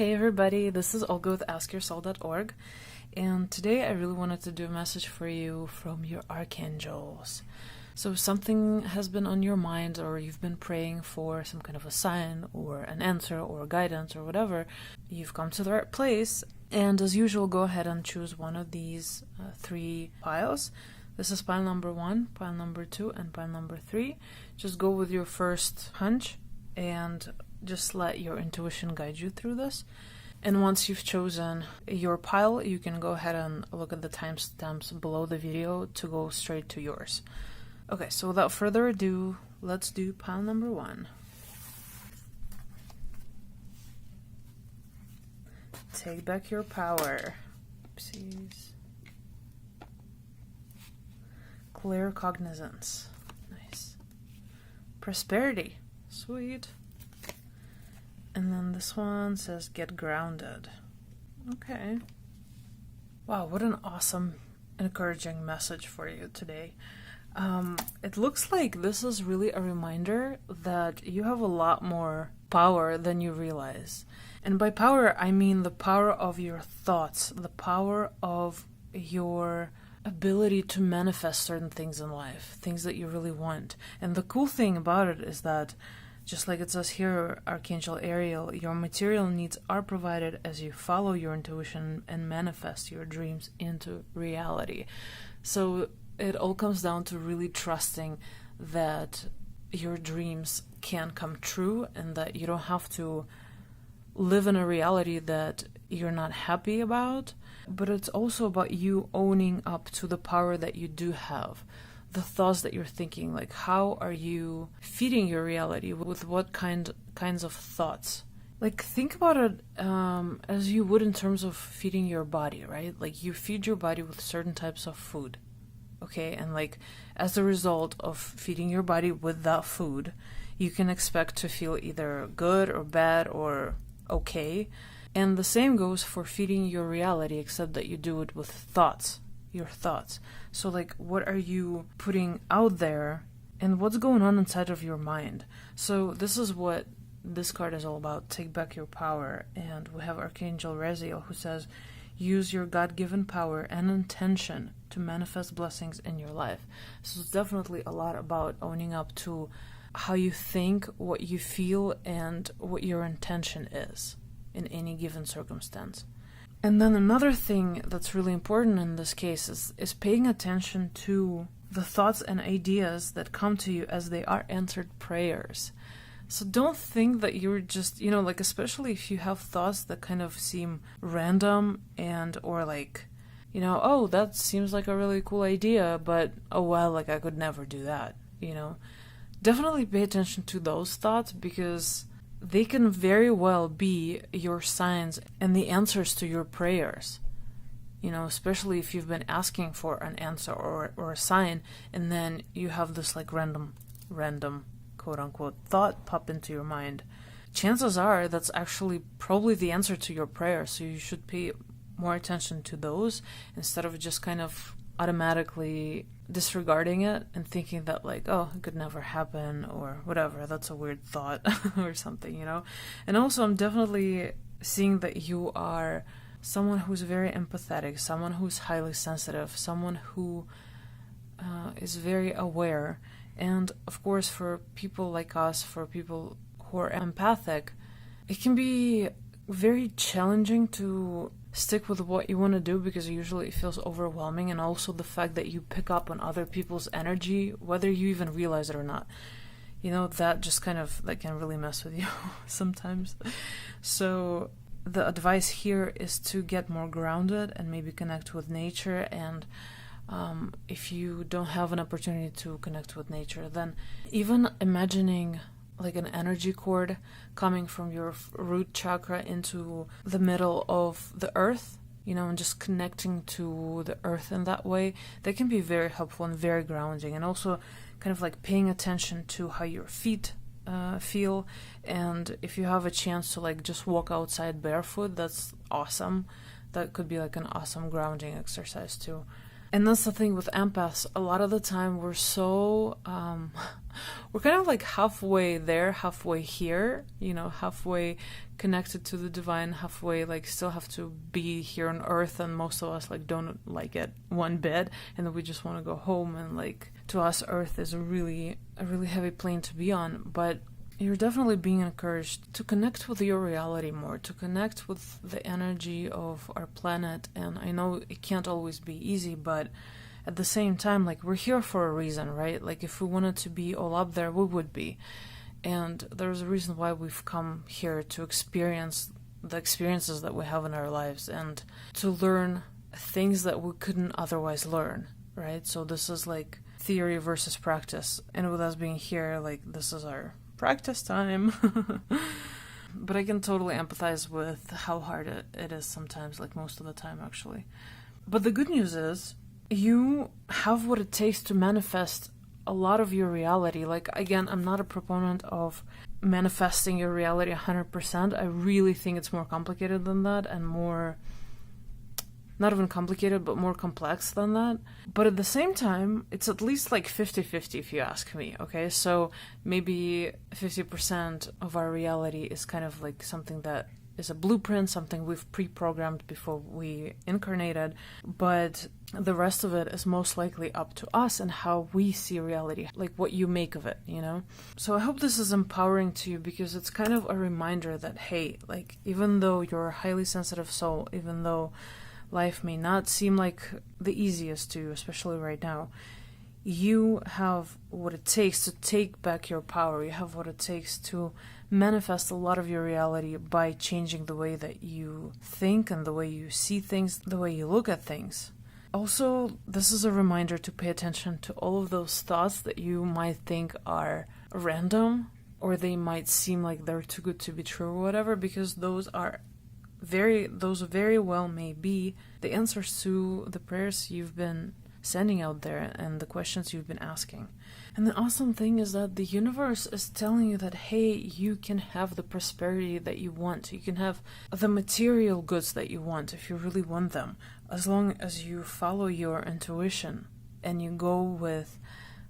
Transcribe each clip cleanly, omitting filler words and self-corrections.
Hey everybody, this is Olga with AskYourSoul.org, and today I really wanted to do a message for you from your archangels. So if something has been on your mind, or you've been praying for some kind of a sign or an answer or guidance or whatever, you've come to the right place. And as usual, go ahead and choose one of these three piles. This is pile number 1, pile number 2, and pile number 3. Just go with your first hunch and just let your intuition guide you through this. And once you've chosen your pile, you can go ahead and look at the timestamps below the video to go straight to yours. Okay, so without further ado, let's do pile number 1. Take back your power. Oopsies. Clear cognizance. Nice. Prosperity. Sweet. And then this one says get grounded. Okay. Wow, what an awesome, encouraging message for you today. It looks like this is really a reminder that you have a lot more power than you realize. And by power, I mean the power of your thoughts, the power of your ability to manifest certain things in life, things that you really want. And the cool thing about it is that, just like it says here, Archangel Ariel, your material needs are provided as you follow your intuition and manifest your dreams into reality. So it all comes down to really trusting that your dreams can come true and that you don't have to live in a reality that you're not happy about. But it's also about you owning up to the power that you do have. The thoughts that you're thinking, like how are you feeding your reality, with what kinds of thoughts? Like think about it as you would in terms of feeding your body, right? Like you feed your body with certain types of food, okay? And like as a result of feeding your body with that food, you can expect to feel either good or bad or okay. And the same goes for feeding your reality, except that you do it with thoughts. Your thoughts. So like what are you putting out there and what's going on inside of your mind? So this is what this card is all about. Take back your power. And we have Archangel Raziel, who says use your God-given power and intention to manifest blessings in your life. So it's definitely a lot about owning up to how you think, what you feel, and what your intention is in any given circumstance. And then another thing that's really important in this case is paying attention to the thoughts and ideas that come to you as they are answered prayers. So don't think that you're just, like especially if you have thoughts that kind of seem random and or like, oh, that seems like a really cool idea, but oh well, like I could never do that, Definitely pay attention to those thoughts because they can very well be your signs and the answers to your prayers. Especially if you've been asking for an answer or a sign, and then you have this like random quote-unquote thought pop into your mind. Chances are that's actually probably the answer to your prayer, so you should pay more attention to those instead of just kind of automatically disregarding it and thinking that like, oh, it could never happen or whatever, that's a weird thought or something, And also I'm definitely seeing that you are someone who's very empathetic, someone who's highly sensitive, someone who is very aware. And of course for people like us, for people who are empathic, it can be very challenging to stick with what you want to do because usually it feels overwhelming, and also the fact that you pick up on other people's energy, whether you even realize it or not. That just kind of that can really mess with you sometimes. So the advice here is to get more grounded and maybe connect with nature. And if you don't have an opportunity to connect with nature, then even imagining like an energy cord coming from your root chakra into the middle of the earth, and just connecting to the earth in that way, that can be very helpful and very grounding. And also kind of like paying attention to how your feet feel. And if you have a chance to like just walk outside barefoot, that's awesome. That could be like an awesome grounding exercise too. And that's the thing with empaths. A lot of the time we're so, we're kind of like halfway there, halfway here, you know, halfway connected to the divine, halfway like still have to be here on earth, and most of us like don't like it one bit, and then we just want to go home, and like to us earth is a really heavy plane to be on. But you're definitely being encouraged to connect with your reality more, to connect with the energy of our planet. And I know it can't always be easy, but at the same time, like, we're here for a reason, right? Like, if we wanted to be all up there, we would be. And there's a reason why we've come here to experience the experiences that we have in our lives and to learn things that we couldn't otherwise learn, right? So this is like theory versus practice. And with us being here, like, this is our practice time. But I can totally empathize with how hard it is sometimes, like most of the time actually. But the good news is you have what it takes to manifest a lot of your reality. Like, again, I'm not a proponent of manifesting your reality 100%. I really think it's more complicated than that, and more, not even complicated, but more complex than that. But at the same time, it's at least like 50-50 if you ask me, okay? So maybe 50% of our reality is kind of like something that is a blueprint, something we've pre-programmed before we incarnated, but the rest of it is most likely up to us and how we see reality, like what you make of it, you know? So I hope this is empowering to you, because it's kind of a reminder that, hey, like, even though you're a highly sensitive soul, even though life may not seem like the easiest to you, especially right now, you have what it takes to take back your power. You have what it takes to manifest a lot of your reality by changing the way that you think and the way you see things, the way you look at things. Also, this is a reminder to pay attention to all of those thoughts that you might think are random, or they might seem like they're too good to be true or whatever, because those very well may be the answers to the prayers you've been sending out there and the questions you've been asking. And the awesome thing is that the universe is telling you that, hey, you can have the prosperity that you want. You can have the material goods that you want if you really want them, as long as you follow your intuition and you go with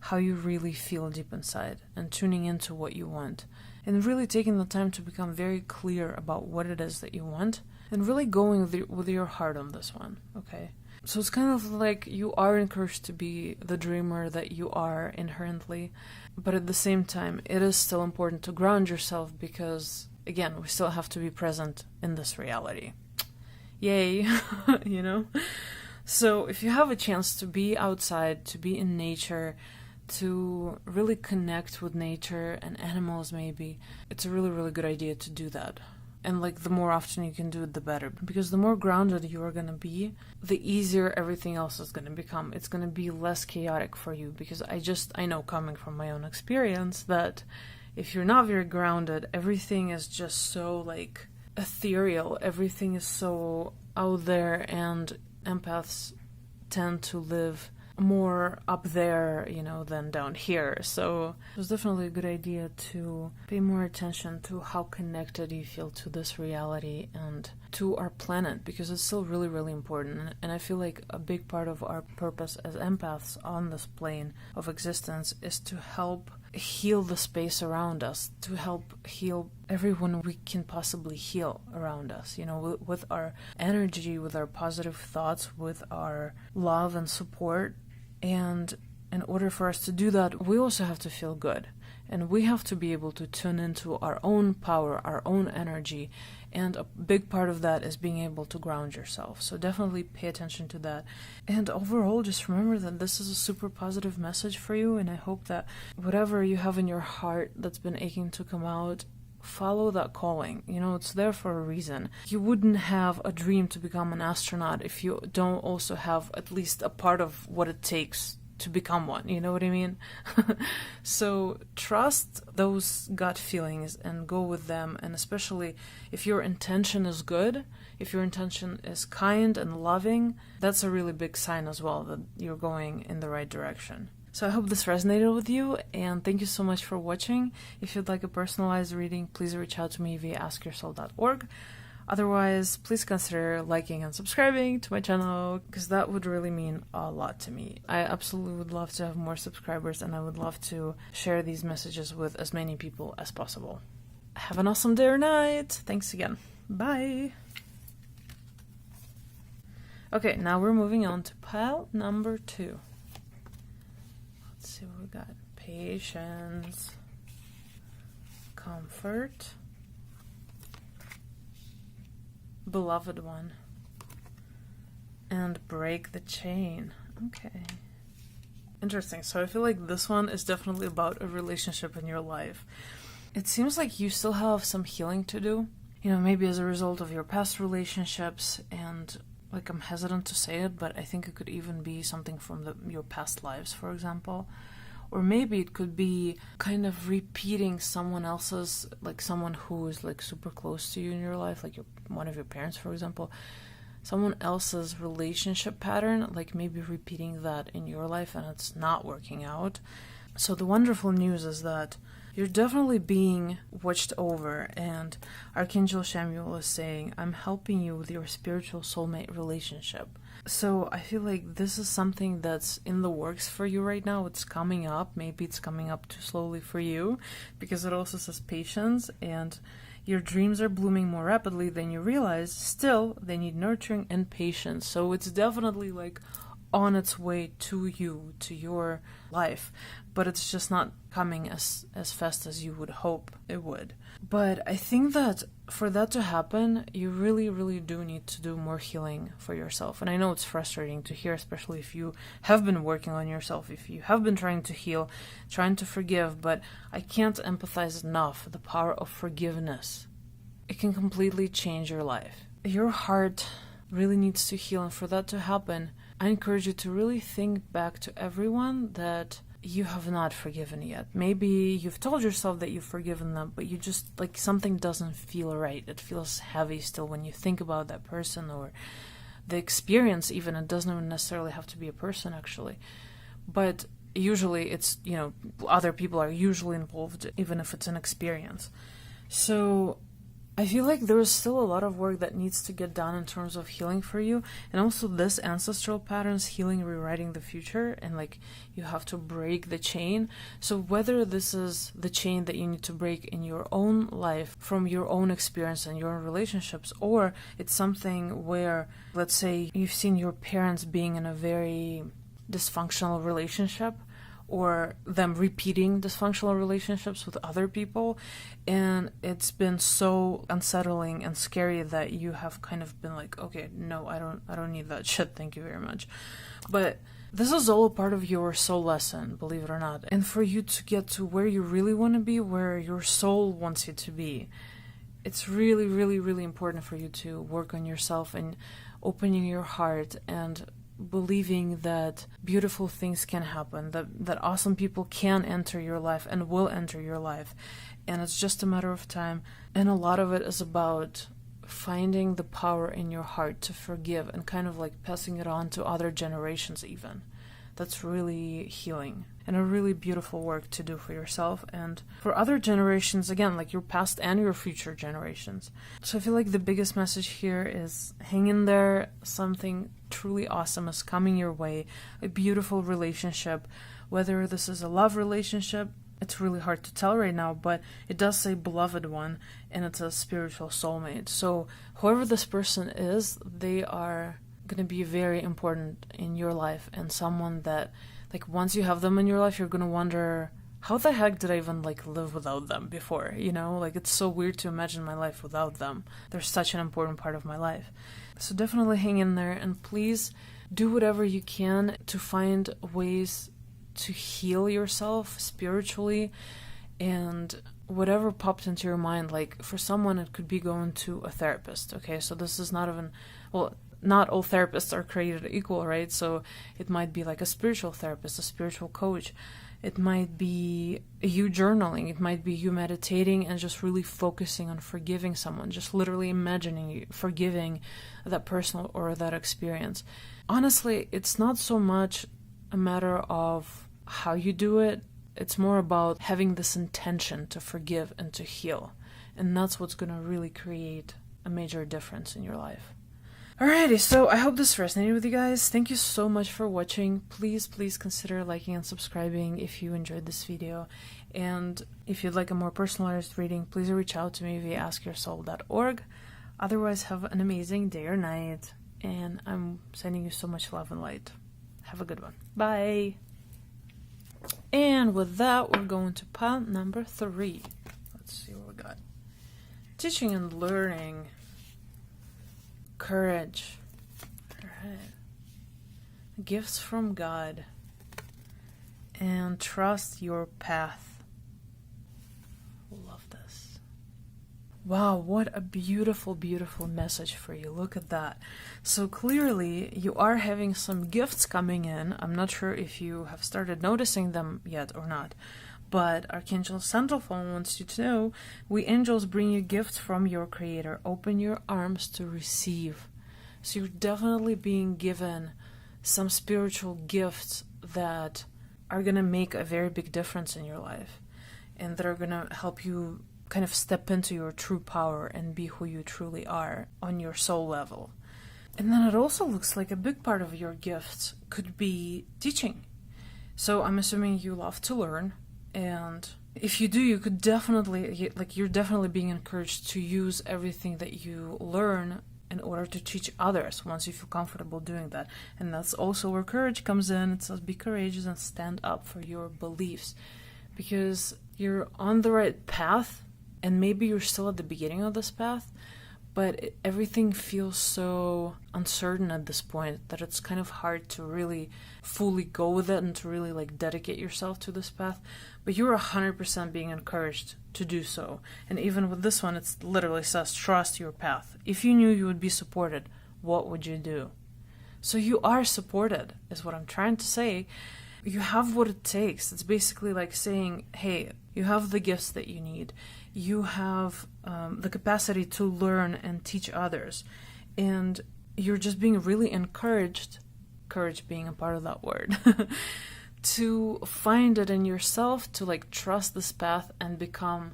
how you really feel deep inside and tuning into what you want, and really taking the time to become very clear about what it is that you want, and really going with your heart on this one, okay? So it's kind of like you are encouraged to be the dreamer that you are inherently, but at the same time, it is still important to ground yourself, because, again, we still have to be present in this reality. Yay, you know? So if you have a chance to be outside, to be in nature, to really connect with nature and animals maybe, it's a really good idea to do that. And like, the more often you can do it, the better, because the more grounded you are going to be, the easier everything else is going to become. It's going to be less chaotic for you, because I know, coming from my own experience, that if you're not very grounded, everything is just so like ethereal, everything is so out there, and empaths tend to live more up there, you know, than down here. So it was definitely a good idea to pay more attention to how connected you feel to this reality and to our planet, because it's still really important. And I feel like a big part of our purpose as empaths on this plane of existence is to help heal the space around us, to help heal everyone we can possibly heal around us, you know, with our energy, with our positive thoughts, with our love and support. And in order for us to do that, we also have to feel good, and we have to be able to tune into our own power, our own energy, and a big part of that is being able to ground yourself. So definitely pay attention to that. And overall, just remember that this is a super positive message for you, and I hope that whatever you have in your heart that's been aching to come out, follow that calling. You know, it's there for a reason. You wouldn't have a dream to become an astronaut if you don't also have at least a part of what it takes to become one. You know what I mean? So trust those gut feelings and go with them. And especially if your intention is good, if your intention is kind and loving, that's a really big sign as well that you're going in the right direction. So I hope this resonated with you, and thank you so much for watching. If you'd like a personalized reading, please reach out to me via askyoursoul.org. Otherwise, please consider liking and subscribing to my channel, because that would really mean a lot to me. I absolutely would love to have more subscribers, and I would love to share these messages with as many people as possible. Have an awesome day or night. Thanks again. Bye. Okay, now we're moving on to pile number 2. Let's see what we got. Patience, comfort, beloved one, and break the chain. Okay. Interesting. So I feel like this one is definitely about a relationship in your life. It seems like you still have some healing to do. You know, maybe as a result of your past relationships, and like, I'm hesitant to say it, but I think it could even be something from your past lives, for example. Or maybe it could be kind of repeating someone else's, like someone who is like super close to you in your life, like one of your parents, for example. Someone else's relationship pattern, like maybe repeating that in your life and it's not working out. So the wonderful news is that you're definitely being watched over, and Archangel Samuel is saying, I'm helping you with your spiritual soulmate relationship. So I feel like this is something that's in the works for you right now. It's coming up. Maybe it's coming up too slowly for you, because it also says patience, and your dreams are blooming more rapidly than you realize. Still, they need nurturing and patience. So it's definitely like on its way to you, to your life, but it's just not coming as fast as you would hope it would. But I think that for that to happen, you really, really do need to do more healing for yourself. And I know it's frustrating to hear, especially if you have been working on yourself, if you have been trying to heal, trying to forgive, but I can't empathize enough the power of forgiveness. It can completely change your life. Your heart really needs to heal, and for that to happen, I encourage you to really think back to everyone that you have not forgiven yet. Maybe you've told yourself that you've forgiven them, but you just, like, something doesn't feel right. It feels heavy still when you think about that person or the experience even. It doesn't even necessarily have to be a person, actually. But usually it's, you know, other people are usually involved, even if it's an experience. So I feel like there is still a lot of work that needs to get done in terms of healing for you, and also this ancestral patterns, healing, rewriting the future, and like you have to break the chain. So whether this is the chain that you need to break in your own life from your own experience and your own relationships, or it's something where, let's say, you've seen your parents being in a very dysfunctional relationship, or them repeating dysfunctional relationships with other people, and it's been so unsettling and scary that you have kind of been like, okay, no, I don't need that shit, thank you very much. But this is all a part of your soul lesson, believe it or not. And for you to get to where you really want to be, where your soul wants you to be, it's really, really, really important for you to work on yourself and opening your heart and believing that beautiful things can happen, that awesome people can enter your life and will enter your life, and it's just a matter of time. And a lot of it is about finding the power in your heart to forgive and kind of like passing it on to other generations even. That's really healing and a really beautiful work to do for yourself and for other generations, again, like your past and your future generations. So I feel like the biggest message here is hang in there. Something truly awesome is coming your way, a beautiful relationship. Whether this is a love relationship, it's really hard to tell right now, but it does say beloved one, and it's a spiritual soulmate. So whoever this person is, they are going to be very important in your life, and someone that, like, once you have them in your life, you're going to wonder, how the heck did I even, like, live without them before? You know, like, it's so weird to imagine my life without them. They're such an important part of my life. So definitely hang in there, and please do whatever you can to find ways to heal yourself spiritually, and whatever pops into your mind. Like, for someone, it could be going to a therapist, okay? So this is not even, well, not all therapists are created equal, right? So it might be like a spiritual therapist, a spiritual coach. It might be you journaling. It might be you meditating and just really focusing on forgiving someone, just literally imagining you forgiving that person or that experience. Honestly, it's not so much a matter of how you do it. It's more about having this intention to forgive and to heal. And that's what's going to really create a major difference in your life. Alrighty, so I hope this resonated with you guys. Thank you so much for watching. Please consider liking and subscribing if you enjoyed this video. And if you'd like a more personalized reading, please reach out to me via askyoursoul.org. Otherwise, have an amazing day or night. And I'm sending you so much love and light. Have a good one. Bye! And with that, we're going to pile number 3. Let's see what we got. Teaching and learning. Courage. Alright. Gifts from God. And trust your path. Love this. Wow, what a beautiful, beautiful message for you. Look at that. So clearly, you are having some gifts coming in. I'm not sure if you have started noticing them yet or not. But Archangel Sandalphon wants you to know, we angels bring you gifts from your Creator. Open your arms to receive. So you're definitely being given some spiritual gifts that are going to make a very big difference in your life. And that are going to help you kind of step into your true power and be who you truly are on your soul level. And then it also looks like a big part of your gifts could be teaching. So I'm assuming you love to learn. And if you do, you could definitely, you're definitely being encouraged to use everything that you learn in order to teach others once you feel comfortable doing that. And that's also where courage comes in. It says be courageous and stand up for your beliefs, because you're on the right path, and maybe you're still at the beginning of this path, but everything feels so uncertain at this point that it's kind of hard to really fully go with it and to really dedicate yourself to this path. But you're 100% being encouraged to do so. And even with this one, it literally says trust your path. If you knew you would be supported, what would you do? So you are supported, is what I'm trying to say. You have what it takes. It's basically like saying, hey, you have the gifts that you need. You have the capacity to learn and teach others. And you're just being really encouraged, courage being a part of that word, to find it in yourself, to trust this path and become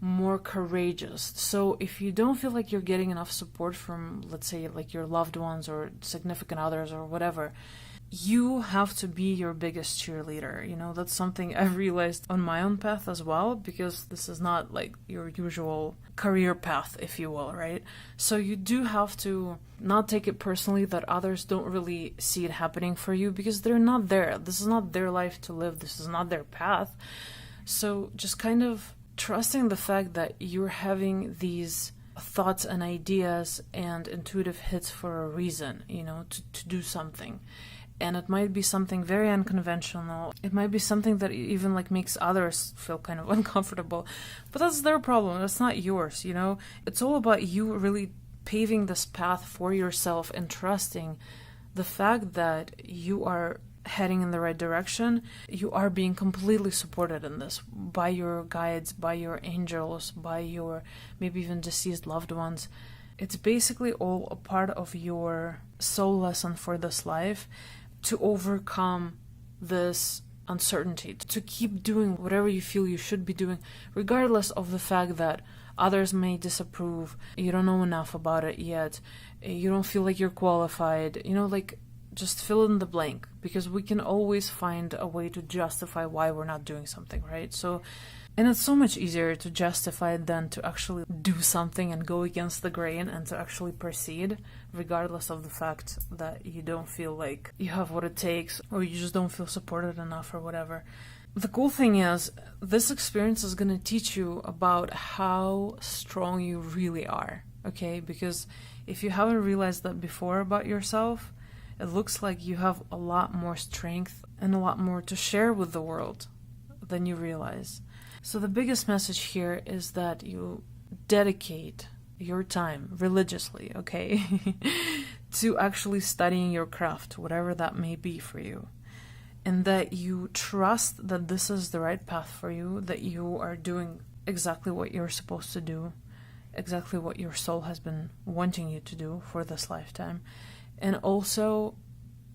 more courageous. So if you don't feel like you're getting enough support from, let's say, your loved ones or significant others or whatever, you have to be your biggest cheerleader. That's something I've realized on my own path as well, because this is not your usual career path, if you will, right? So you do have to not take it personally that others don't really see it happening for you, because they're not there. This is not their life to live. This is not their path. So just kind of trusting the fact that you're having these thoughts and ideas and intuitive hits for a reason, to do something. And it might be something very unconventional. It might be something that even makes others feel kind of uncomfortable. But that's their problem. That's not yours, It's all about you really paving this path for yourself and trusting the fact that you are heading in the right direction. You are being completely supported in this by your guides, by your angels, by your maybe even deceased loved ones. It's basically all a part of your soul lesson for this life, to overcome this uncertainty, to keep doing whatever you feel you should be doing, regardless of the fact that others may disapprove, you don't know enough about it yet, you don't feel like you're qualified, just fill in the blank, because we can always find a way to justify why we're not doing something, right? So, and it's so much easier to justify than to actually do something and go against the grain and to actually proceed, regardless of the fact that you don't feel like you have what it takes, or you just don't feel supported enough or whatever. The cool thing is, this experience is going to teach you about how strong you really are, okay? Because if you haven't realized that before about yourself, it looks like you have a lot more strength and a lot more to share with the world than you realize. So the biggest message here is that you dedicate your time religiously, okay, to actually studying your craft, whatever that may be for you. And that you trust that this is the right path for you, that you are doing exactly what you're supposed to do, exactly what your soul has been wanting you to do for this lifetime. And also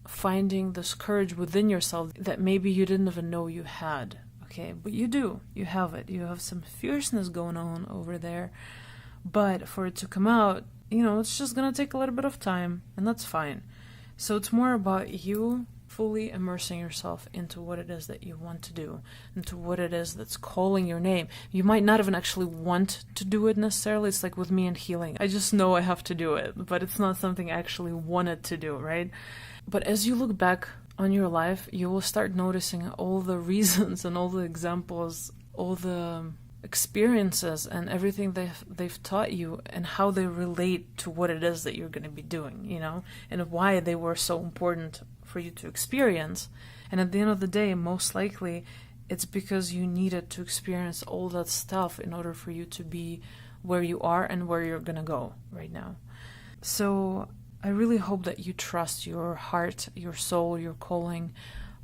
finding this courage within yourself that maybe you didn't even know you had. Okay, but you do. You have it. You have some fierceness going on over there. But for it to come out, you know, it's just gonna take a little bit of time, and that's fine. So it's more about you fully immersing yourself into what it is that you want to do, into what it is that's calling your name. You might not even actually want to do it necessarily. It's like with me and healing. I just know I have to do it, but it's not something I actually wanted to do, right? But as you look back on your life, you will start noticing all the reasons and all the examples, all the experiences and everything they've taught you, and how they relate to what it is that you're going to be doing, you know, and why they were so important for you to experience. And at the end of the day, most likely it's because you needed to experience all that stuff in order for you to be where you are and where you're going to go right now. So I really hope that you trust your heart, your soul, your calling.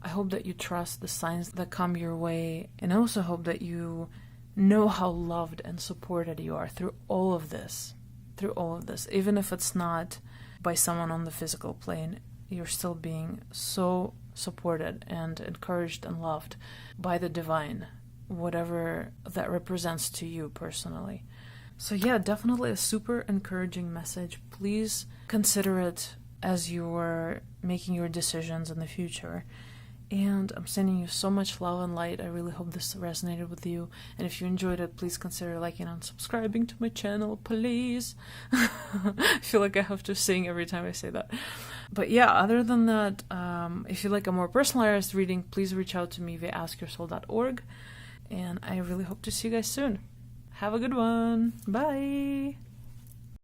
I hope that you trust the signs that come your way, and I also hope that you know how loved and supported you are through all of this, even if it's not by someone on the physical plane. You're still being so supported and encouraged and loved by the divine, whatever that represents to you personally. So yeah, definitely a super encouraging message. Please consider it as you're making your decisions in the future. And I'm sending you so much love and light. I really hope this resonated with you. And if you enjoyed it, please consider liking and subscribing to my channel, please. I feel like I have to sing every time I say that. But yeah, other than that, if you'd like a more personalized reading, please reach out to me via askyoursoul.org. And I really hope to see you guys soon. Have a good one. Bye.